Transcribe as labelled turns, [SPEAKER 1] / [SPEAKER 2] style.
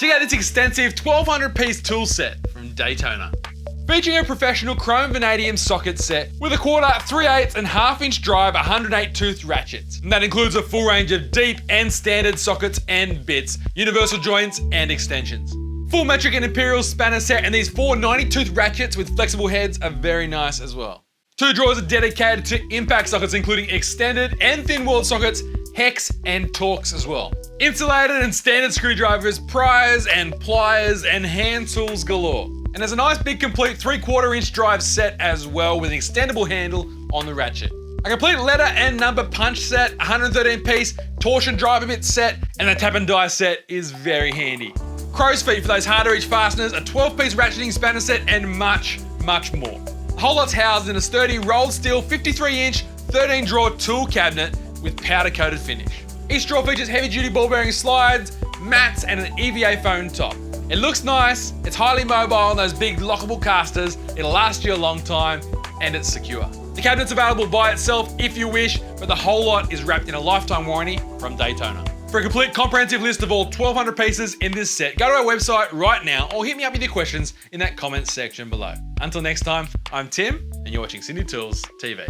[SPEAKER 1] Check out this extensive 1200-piece tool set from Daytona. Featuring a professional chrome vanadium socket set with a 1/4, 3/8 and 1/2-inch drive 108 tooth ratchets. And that includes a full range of deep and standard sockets and bits, universal joints and extensions. Full metric and imperial spanner set, and these 4 90-tooth ratchets with flexible heads are very nice as well. 2 drawers are dedicated to impact sockets, including extended and thin-walled sockets, hex and Torx as well. Insulated and standard screwdrivers, Pliers and Pliers, and hand tools galore. And there's a nice big complete 3/4 inch drive set as well with an extendable handle on the ratchet. A complete letter and number punch set, 113-piece torsion driver bit set, and the tap and die set is very handy. Crow's feet for those hard to reach fasteners, a 12-piece ratcheting spanner set, and much, much more. The whole lot's housed in a sturdy rolled steel 53-inch 13-drawer tool cabinet with powder-coated finish. Each drawer features heavy-duty ball-bearing slides, mats, and an EVA foam top. It looks nice, it's highly mobile on those big lockable casters, it'll last you a long time, and it's secure. The cabinet's available by itself if you wish, but the whole lot is wrapped in a lifetime warranty from Daytona. For a complete comprehensive list of all 1200 pieces in this set, go to our website right now or hit me up with your questions in that comments section below. Until next time, I'm Tim, and you're watching Cindy Tools TV.